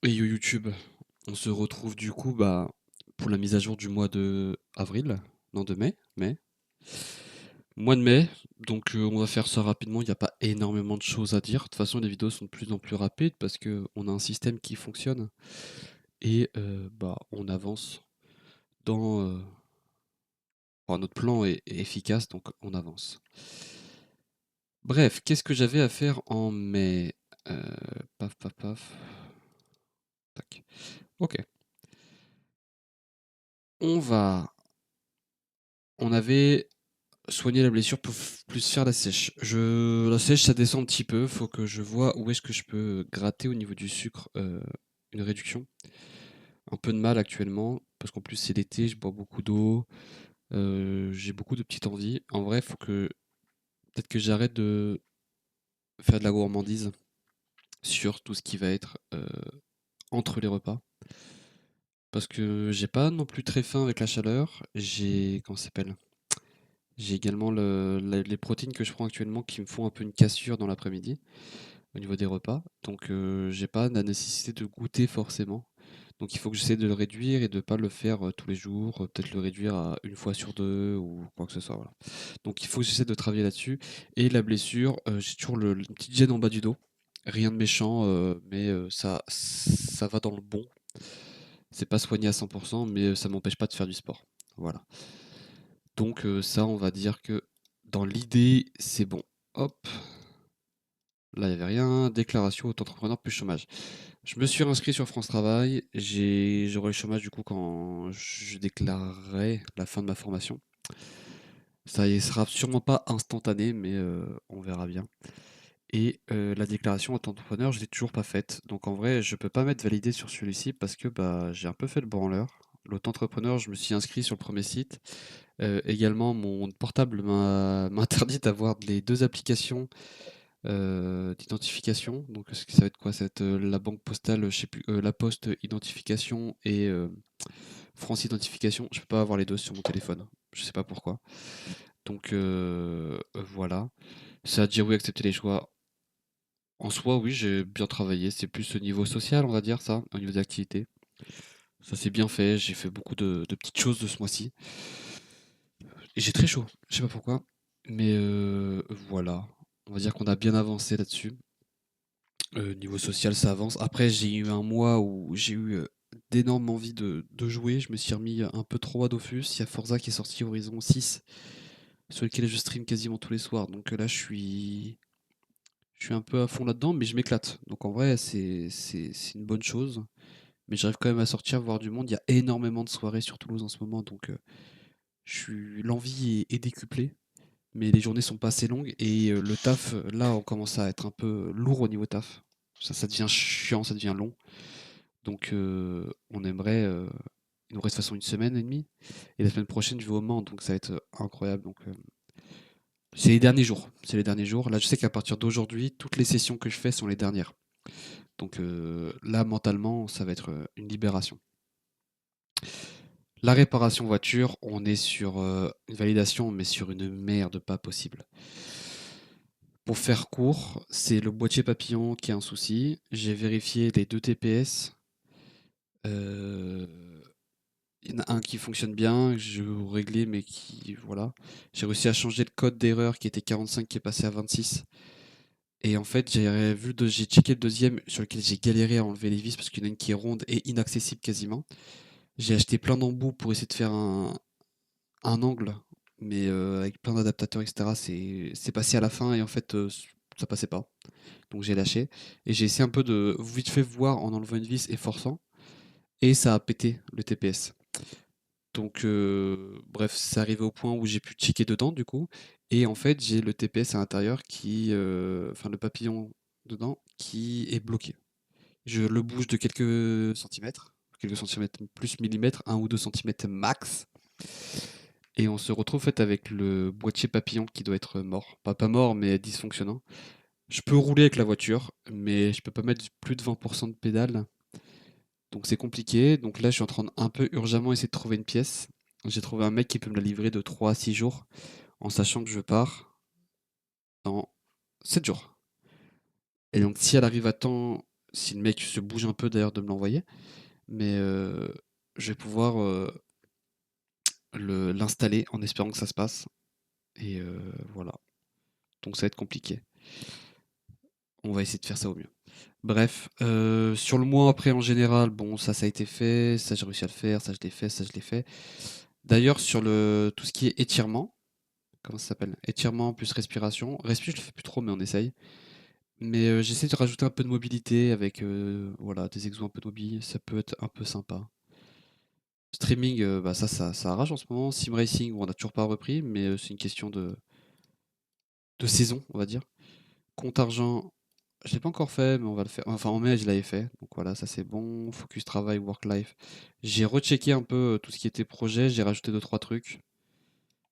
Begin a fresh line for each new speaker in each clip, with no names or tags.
Et yo YouTube, on se retrouve du coup pour la mise à jour du mois de avril, non de mai, mois de mai, donc on va faire ça rapidement, il n'y a pas énormément de choses à dire. De toute façon les vidéos sont de plus en plus rapides parce que on a un système qui fonctionne et on avance dans... notre plan est efficace donc on avance. Bref, qu'est-ce que j'avais à faire en mai? Euh, Paf paf paf, tac. Ok, on va... On avait soigner la blessure pour plus faire la sèche. La sèche, ça descend un petit peu. Faut que je vois où est-ce que je peux gratter au niveau du sucre une réduction. Un peu de mal actuellement, parce qu'en plus c'est l'été, je bois beaucoup d'eau, j'ai beaucoup de petites envies. En vrai, faut que peut-être que j'arrête de faire de la gourmandise sur tout ce qui va être entre les repas. Parce que j'ai pas non plus très faim avec la chaleur. Comment ça s'appelle? J'ai également les protéines que je prends actuellement qui me font un peu une cassure dans l'après-midi. Au niveau des repas. Donc j'ai pas la nécessité de goûter forcément. Donc il faut que j'essaie de le réduire et de pas le faire tous les jours, peut-être le réduire à une fois sur deux ou quoi que ce soit. Voilà. Donc il faut que j'essaie de travailler là-dessus. Et la blessure, j'ai toujours une petite gêne en bas du dos. Rien de méchant, mais ça va dans le bon. C'est pas soigné à 100%, mais ça m'empêche pas de faire du sport. Voilà. Donc ça, on va dire que dans l'idée, c'est bon. Hop, là, il n'y avait rien. Déclaration auto-entrepreneur plus chômage. Je me suis inscrit sur France Travail. J'aurai le chômage du coup quand je déclarerai la fin de ma formation. Ça ne sera sûrement pas instantané, mais on verra bien. Et la déclaration auto-entrepreneur, je l'ai toujours pas faite. Donc en vrai, je peux pas mettre validé sur celui-ci parce que j'ai un peu fait le branleur. L'auto-entrepreneur, je me suis inscrit sur le premier site. Également, mon portable m'a interdit d'avoir les deux applications d'identification. Donc ça va être quoi? Ça va être la banque postale, je sais plus, la poste identification et France identification. Je peux pas avoir les deux sur mon téléphone. Je sais pas pourquoi. Donc voilà. Ça a dit oui, accepter les choix. En soi, oui, j'ai bien travaillé. C'est plus au niveau social, on va dire ça, au niveau des activités. Ça s'est bien fait. J'ai fait beaucoup de petites choses de ce mois-ci. Et j'ai très chaud. Je sais pas pourquoi. Mais voilà. On va dire qu'on a bien avancé là-dessus. Niveau social, ça avance. Après, j'ai eu un mois où j'ai eu d'énormes envies de jouer. Je me suis remis un peu trop à Dofus. Il y a Forza qui est sorti Horizon 6, sur lequel je stream quasiment tous les soirs. Donc là, je suis un peu à fond là-dedans, mais je m'éclate. Donc en vrai, c'est une bonne chose. Mais j'arrive quand même à sortir, voir du monde. Il y a énormément de soirées sur Toulouse en ce moment. Donc l'envie est décuplée. Mais les journées sont pas assez longues. Et le taf, là, on commence à être un peu lourd au niveau taf. Ça devient chiant, ça devient long. Donc on aimerait, il nous reste de toute façon une semaine et demie, et la semaine prochaine je vais au Mans, donc ça va être incroyable. Donc c'est les derniers jours, c'est les derniers jours. Là je sais qu'à partir d'aujourd'hui, toutes les sessions que je fais sont les dernières. Donc là mentalement, ça va être une libération. La réparation voiture, on est sur une validation, mais sur une merde pas possible. Pour faire court, c'est le boîtier papillon qui a un souci. J'ai vérifié les deux TPS. Euh, Il y en a un qui fonctionne bien, je vais régler, mais qui. Voilà. J'ai réussi à changer le code d'erreur qui était 45 qui est passé à 26. Et en fait, j'ai checké le deuxième sur lequel j'ai galéré à enlever les vis parce qu'il y en a une qui est ronde et inaccessible quasiment. J'ai acheté plein d'embouts pour essayer de faire un angle, mais avec plein d'adaptateurs, etc. C'est passé à la fin et en fait, ça passait pas. Donc j'ai lâché. Et j'ai essayé un peu de vite fait voir en enlevant une vis et forçant. Et ça a pété le TPS. Donc, bref, c'est arrivé au point où j'ai pu checker dedans, du coup. Et en fait, j'ai le TPS à l'intérieur enfin, le papillon dedans, qui est bloqué. Je le bouge de quelques centimètres plus millimètres, 1 ou 2 centimètres max. Et on se retrouve en fait avec le boîtier papillon qui doit être mort. Pas mort, mais dysfonctionnant. Je peux rouler avec la voiture, mais je peux pas mettre plus de 20% de pédale. Donc c'est compliqué. Donc là, je suis en train de un peu urgemment essayer de trouver une pièce. J'ai trouvé un mec qui peut me la livrer de 3 à 6 jours, en sachant que je pars dans 7 jours. Et donc si elle arrive à temps, si le mec se bouge un peu d'ailleurs de me l'envoyer. Mais je vais pouvoir l'installer en espérant que ça se passe. Et voilà. Donc ça va être compliqué. On va essayer de faire ça au mieux. Bref, sur le mois après en général, bon ça a été fait, ça j'ai réussi à le faire, ça je l'ai fait, ça je l'ai fait. D'ailleurs sur le tout ce qui est étirement, comment ça s'appelle? Étirement plus respiration. Respiration je le fais plus trop mais on essaye. Mais j'essaie de rajouter un peu de mobilité avec voilà, des exos un peu de mobile, ça peut être un peu sympa. Streaming, bah ça arrache en ce moment. Sim Racing, bon, on n'a toujours pas repris, mais c'est une question de saison, on va dire. Compte argent, je l'ai pas encore fait, mais on va le faire. Enfin, en mai, je l'avais fait. Donc voilà, ça c'est bon. Focus travail, work life. J'ai rechecké un peu tout ce qui était projet. J'ai rajouté deux trois trucs.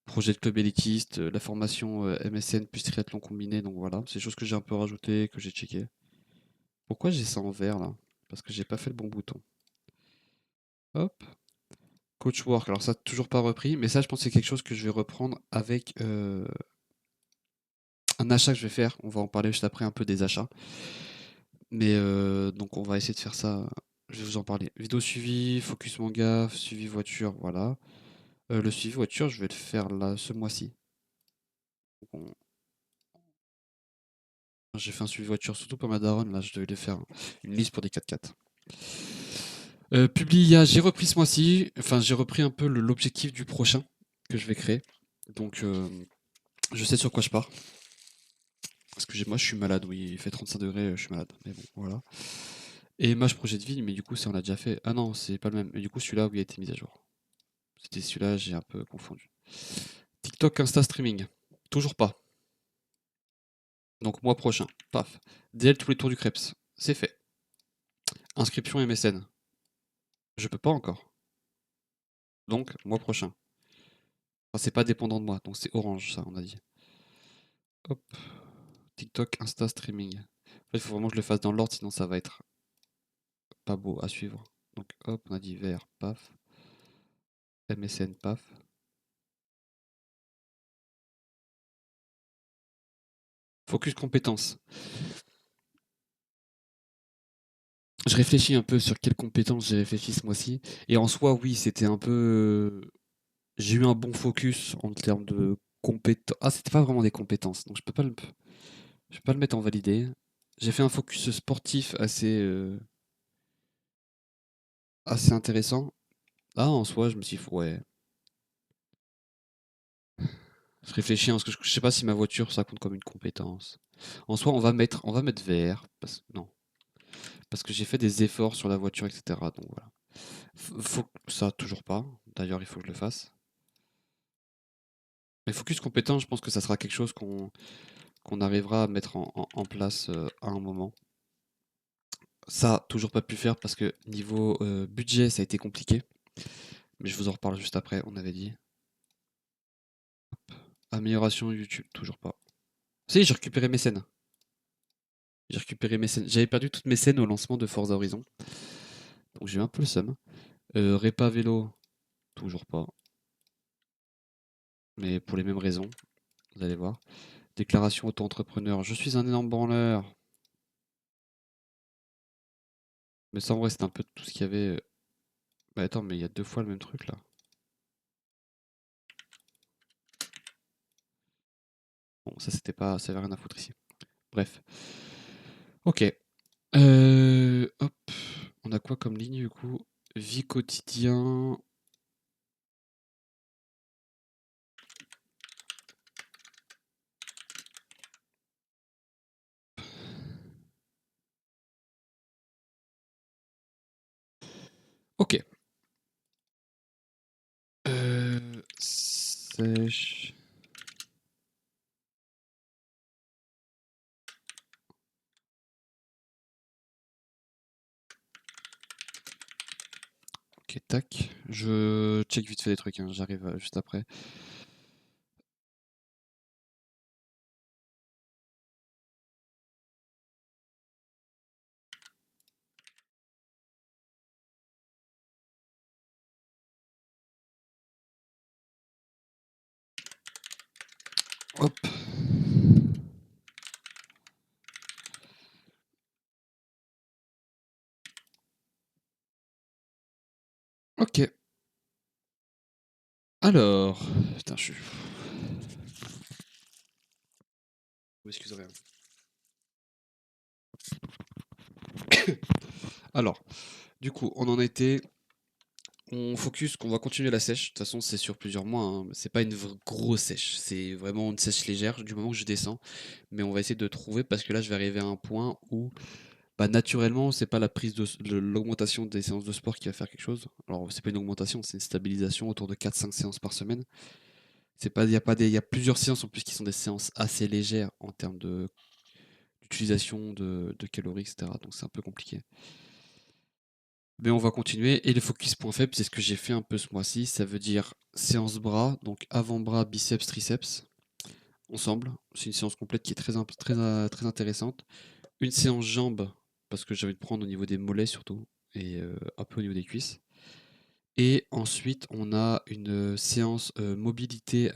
Projet de club élitiste, la formation MSN plus triathlon combiné. Donc voilà, c'est des choses que j'ai un peu rajouté, que j'ai checké. Pourquoi j'ai ça en vert là? Parce que j'ai pas fait le bon bouton. Hop. Coach work. Alors ça, toujours pas repris. Mais ça, je pense que c'est quelque chose que je vais reprendre avec un achat que je vais faire. On va en parler juste après un peu des achats. Mais donc on va essayer de faire ça. Je vais vous en parler. Vidéo suivi, focus manga, suivi voiture, voilà. Le suivi voiture, je vais le faire là ce mois-ci. Donc, j'ai fait un suivi voiture, surtout pour ma daronne. Là, je devais lui faire une liste pour des 4x4. Publia, j'ai repris ce mois-ci. Enfin, j'ai repris un peu l'objectif du prochain que je vais créer. Donc, je sais sur quoi je pars. Excusez-moi, je suis malade, oui, il fait 35 degrés, je suis malade. Mais bon, voilà. Et Match Projet de Ville, mais du coup, c'est on l'a déjà fait. Ah non, c'est pas le même. Mais du coup, celui-là, où il a été mis à jour. C'était celui-là, j'ai un peu confondu. TikTok, Insta Streaming. Toujours pas. Donc, mois prochain. Paf. DL tous les tours du Krebs. C'est fait. Inscription MSN. Je peux pas encore. Donc, mois prochain. Enfin, c'est pas dépendant de moi, donc c'est orange, ça, on a dit. Hop. TikTok, Insta Streaming. En fait, il faut vraiment que je le fasse dans l'ordre, sinon ça va être pas beau à suivre. Donc, hop, on a dit vert, paf. MSN, paf. Focus compétences. Je réfléchis un peu sur quelles compétences j'ai réfléchi ce mois-ci. Et en soi, oui, c'était un peu. J'ai eu un bon focus en termes de compétences. Ah, c'était pas vraiment des compétences, donc je peux pas le mettre en validé. J'ai fait un focus sportif assez intéressant. Ah, en soi, je me suis dit, ouais. Je réfléchis, hein, parce que je sais pas si ma voiture, ça compte comme une compétence. En soi, on va mettre VR. Non, parce que j'ai fait des efforts sur la voiture, etc. Donc voilà. Ça, toujours pas. D'ailleurs, il faut que je le fasse. Mais focus compétence, je pense que ça sera quelque chose qu'on arrivera à mettre en place à un moment. Ça, toujours pas pu faire parce que niveau budget, ça a été compliqué. Mais je vous en reparle juste après, on avait dit. Amélioration YouTube, toujours pas. Si, j'ai récupéré mes scènes. J'ai récupéré mes scènes. J'avais perdu toutes mes scènes au lancement de Forza Horizon. Donc j'ai eu un peu le seum. Répa vélo, toujours pas. Mais pour les mêmes raisons, vous allez voir. Déclaration auto-entrepreneur, je suis un énorme branleur. Mais ça en vrai, c'était un peu tout ce qu'il y avait. Bah attends, mais il y a deux fois le même truc là. Bon, ça c'était pas. Ça avait rien à foutre ici. Bref. Ok. Hop. On a quoi comme ligne du coup? Vie quotidien. Ok. Sèche. Ok, tac. Je check vite fait des trucs, hein, j'arrive juste après. Hop. OK. Alors, putain, je suis excusez-moi. Alors, du coup, on en était on focus qu'on va continuer la sèche. De toute façon, c'est sur plusieurs mois, hein. C'est pas une grosse sèche. C'est vraiment une sèche légère du moment que je descends. Mais on va essayer de trouver parce que là, je vais arriver à un point où, bah, naturellement, c'est pas la prise l'augmentation des séances de sport qui va faire quelque chose. Alors, c'est pas une augmentation, c'est une stabilisation autour de 4-5 séances par semaine. C'est pas, il y a pas des, il y a plusieurs séances en plus qui sont des séances assez légères en termes d'utilisation de calories, etc. Donc c'est un peu compliqué. Mais on va continuer. Et le focus point faible, c'est ce que j'ai fait un peu ce mois-ci. Ça veut dire séance bras, donc avant-bras, biceps, triceps, ensemble. C'est une séance complète qui est très intéressante. Une séance jambes, parce que j'ai envie de prendre au niveau des mollets surtout, et un peu au niveau des cuisses. Et ensuite, on a une séance mobilité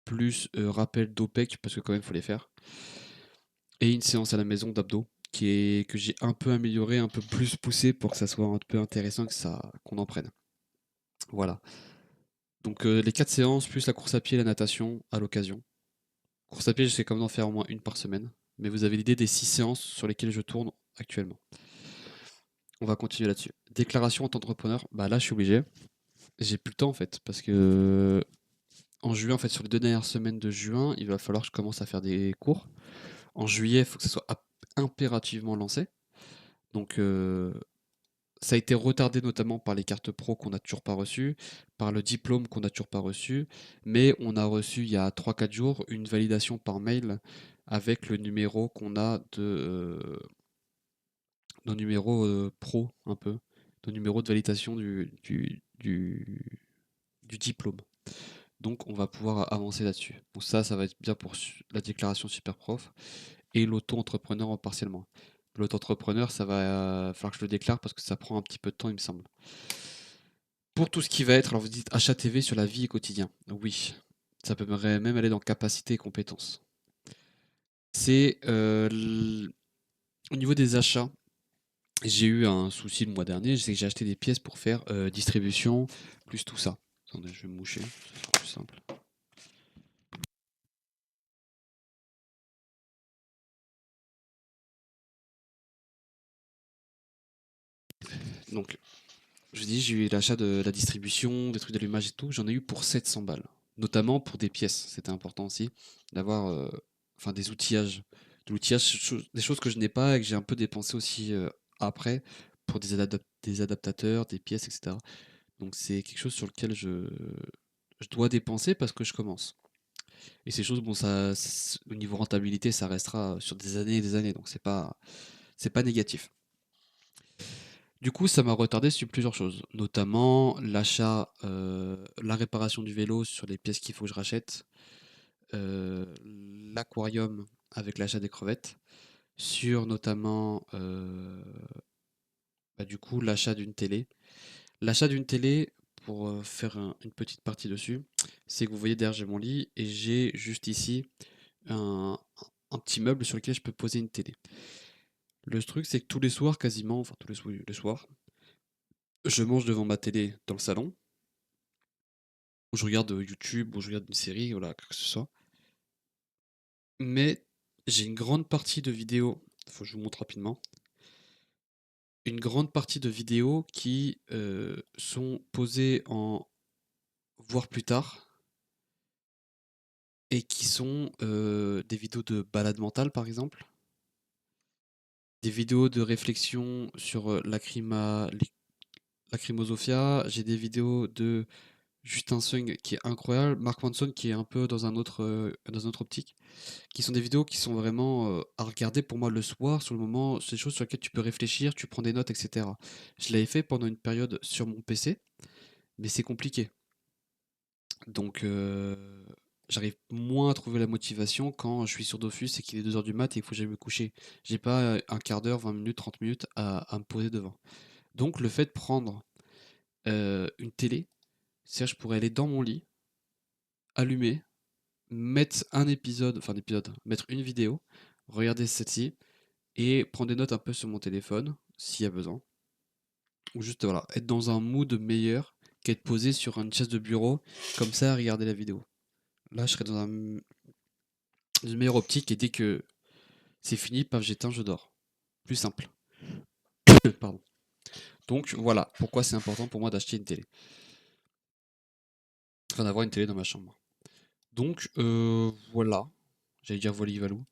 plus rappel d'OPEC, parce que quand même, il faut les faire. Et une séance à la maison d'abdos, que j'ai un peu amélioré, un peu plus poussé pour que ça soit un peu intéressant, qu'on en prenne. Voilà. Donc les 4 séances, plus la course à pied et la natation à l'occasion. Course à pied, j'essaie quand même d'en faire au moins une par semaine. Mais vous avez l'idée des 6 séances sur lesquelles je tourne actuellement. On va continuer là-dessus. Déclaration en tant qu'entrepreneur, bah là je suis obligé. J'ai plus le temps en fait, parce que en juin, en fait, sur les 2 dernières semaines de juin, il va falloir que je commence à faire des cours. En juillet, il faut que ça soit impérativement lancé. Donc ça a été retardé notamment par les cartes pro qu'on n'a toujours pas reçues, par le diplôme qu'on n'a toujours pas reçu, mais on a reçu il y a 3-4 jours une validation par mail avec le numéro qu'on a nos numéros pro un peu, nos numéros de validation du diplôme. Donc on va pouvoir avancer là-dessus. Donc ça va être bien pour la déclaration super prof et l'auto-entrepreneur en partiellement. L'auto-entrepreneur, ça va falloir que je le déclare parce que ça prend un petit peu de temps, il me semble. Pour tout ce qui va être, alors vous dites achat TV sur la vie et quotidien. Oui, ça peut même aller dans capacité et compétences. C'est au niveau des achats, j'ai eu un souci le mois dernier, c'est que j'ai acheté des pièces pour faire distribution, plus tout ça. Attendez, je vais me moucher, ça sera plus simple. Donc, je vous dis, j'ai eu l'achat de la distribution, des trucs d'allumage et tout, j'en ai eu pour 700 balles. Notamment pour des pièces, c'était important aussi, d'avoir enfin, des outillages. De l'outillage, des choses que je n'ai pas et que j'ai un peu dépensé aussi après pour des adaptateurs, des pièces, etc. Donc c'est quelque chose sur lequel je dois dépenser parce que je commence. Et ces choses, bon, au niveau rentabilité, ça restera sur des années et des années, donc c'est pas négatif. Du coup, ça m'a retardé sur plusieurs choses, notamment l'achat, la réparation du vélo sur les pièces qu'il faut que je rachète, l'aquarium avec l'achat des crevettes, sur notamment bah, du coup l'achat d'une télé. L'achat d'une télé, pour faire une petite partie dessus, c'est que vous voyez derrière j'ai mon lit et j'ai juste ici un, un petit meuble sur lequel je peux poser une télé. Le truc c'est que tous les soirs quasiment, enfin tous les soirs, je mange devant ma télé dans le salon, où je regarde YouTube, où je regarde une série, voilà, quoi que ce soit. Mais j'ai une grande partie de vidéos, faut que je vous montre rapidement, une grande partie de vidéos qui sont posées en voir plus tard et qui sont des vidéos de balade mentale par exemple, des vidéos de réflexion sur Lacrimosophia, j'ai des vidéos de Justin Sung qui est incroyable, Mark Manson qui est un peu dans un autre optique, qui sont des vidéos qui sont vraiment à regarder pour moi le soir, sur le moment, c'est des choses sur lesquelles tu peux réfléchir, tu prends des notes, etc. Je l'avais fait pendant une période sur mon PC, mais c'est compliqué. Donc j'arrive moins à trouver la motivation quand je suis sur Dofus et qu'il est 2 heures du mat et il faut que j'aille me coucher. J'ai pas un quart d'heure, 20 minutes, 30 minutes à me poser devant. Donc le fait de prendre une télé, c'est-à-dire je pourrais aller dans mon lit, allumer, mettre mettre une vidéo, regarder celle-ci et prendre des notes un peu sur mon téléphone s'il y a besoin. ou juste voilà, être dans un mood meilleur qu'être posé sur une chaise de bureau, comme ça, à regarder la vidéo. Là, je serais dans une meilleure optique et dès que c'est fini, paf, j'éteins, je dors. Plus simple. Pardon. Donc voilà pourquoi c'est important pour moi d'acheter une télé. Enfin, d'avoir une télé dans ma chambre. Donc voilà. J'allais dire Valivalou.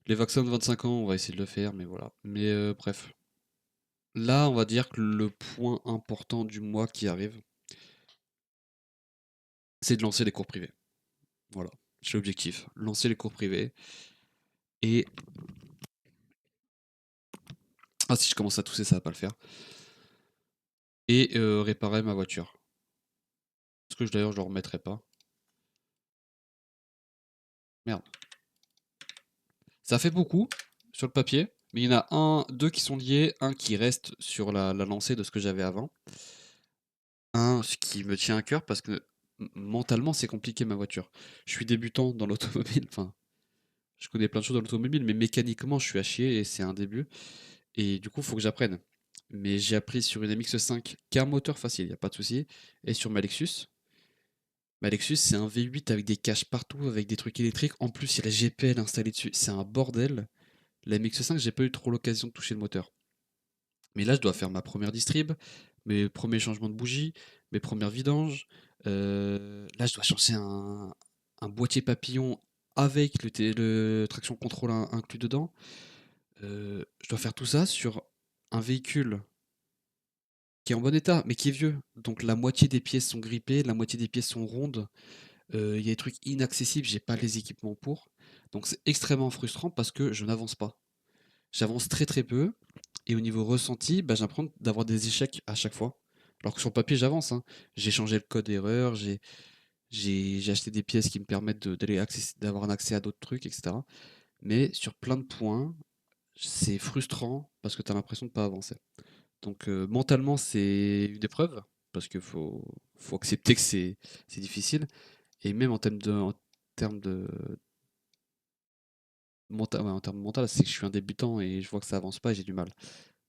Les vaccins de 25 ans, on va essayer de le faire, mais voilà. Mais bref. Là, on va dire que le point important du mois qui arrive, c'est de lancer les cours privés. Voilà. C'est l'objectif. Lancer les cours privés. Et. Ah, si je commence à tousser, ça va pas le faire. Et réparer ma voiture. Parce que d'ailleurs, je le remettrai pas. Merde. Ça fait beaucoup sur le papier. Mais il y en a deux qui sont liés. Un qui reste sur la lancée de ce que j'avais avant. Un, ce qui me tient à cœur parce que mentalement, c'est compliqué ma voiture. Je suis débutant dans l'automobile. Enfin, je connais plein de choses dans l'automobile, mais mécaniquement, je suis à chier et c'est un début. Et du coup, il faut que j'apprenne. Mais j'ai appris sur une MX-5 qui a un moteur facile, il n'y a pas de souci. Et sur ma Lexus. Ma Lexus, c'est un V8 avec des caches partout, avec des trucs électriques. En plus, il y a la GPL installée dessus. C'est un bordel. La MX-5, j'ai pas eu trop l'occasion de toucher le moteur. Mais là, je dois faire ma première distrib, mes premiers changements de bougie, mes premières vidanges. Là, je dois changer un boîtier papillon avec le traction contrôle inclus dedans. Je dois faire tout ça sur un véhicule qui est en bon état, mais qui est vieux. Donc la moitié des pièces sont grippées, la moitié des pièces sont rondes. Il y a des trucs inaccessibles, j'ai pas les équipements pour. Donc c'est extrêmement frustrant parce que je n'avance pas. J'avance très très peu. Et au niveau ressenti, bah, j'ai l'impression d'avoir des échecs à chaque fois. Alors que sur le papier, j'avance, hein. J'ai changé le code erreur, j'ai acheté des pièces qui me permettent d'avoir un accès à d'autres trucs, etc. Mais sur plein de points, c'est frustrant parce que tu as l'impression de pas avancer. Donc mentalement, c'est une épreuve parce qu'il faut accepter que c'est difficile. Et même en termes de mental, ouais, en termes mental, c'est que je suis un débutant et je vois que ça avance pas et j'ai du mal.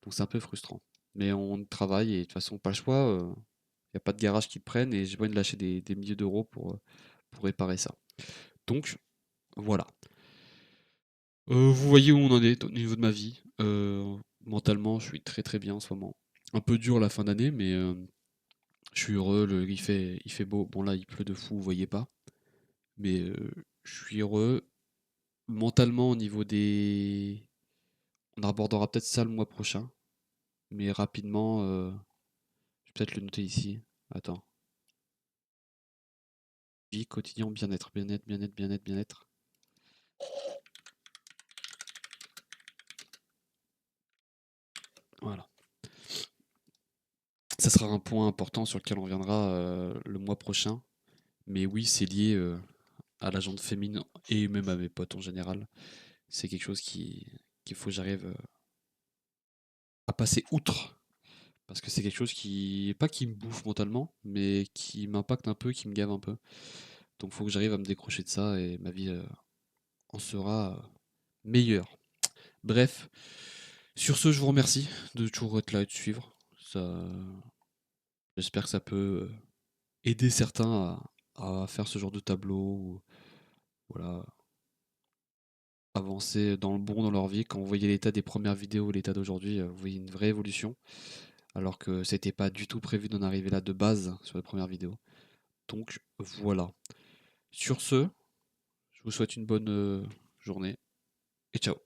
Donc c'est un peu frustrant. Mais on travaille et de toute façon, pas le choix. Il n'y a pas de garage qui te prenne et j'ai pas envie de lâcher des milliers d'euros pour réparer ça. Donc voilà. Vous voyez où on en est au niveau de ma vie. Mentalement, je suis très très bien en ce moment. Un peu dur la fin d'année, mais je suis heureux. Il fait beau. Bon là, il pleut de fou, vous voyez pas. Mais je suis heureux. Mentalement, au niveau des... On abordera peut-être ça le mois prochain. Mais rapidement, je vais peut-être le noter ici. Attends. Vie, quotidien, bien-être, bien-être, bien-être, bien-être, bien-être. Voilà. Ça sera un point important sur lequel on reviendra le mois prochain. Mais oui, c'est lié à la jante féminine et même à mes potes en général. C'est quelque chose qu'il faut que j'arrive à passer outre. Parce que c'est quelque chose qui, pas qui me bouffe mentalement, mais qui m'impacte un peu, qui me gave un peu. Donc il faut que j'arrive à me décrocher de ça et ma vie en sera meilleure. Bref, sur ce, je vous remercie de toujours être là et de suivre. Ça, j'espère que ça peut aider certains à faire ce genre de tableau, ou voilà, avancer dans le bon dans leur vie. Quand vous voyez l'état des premières vidéos et l'état d'aujourd'hui, vous voyez une vraie évolution, alors que c'était pas du tout prévu d'en arriver là de base sur les premières vidéos. Donc voilà. Sur ce, je vous souhaite une bonne journée et ciao.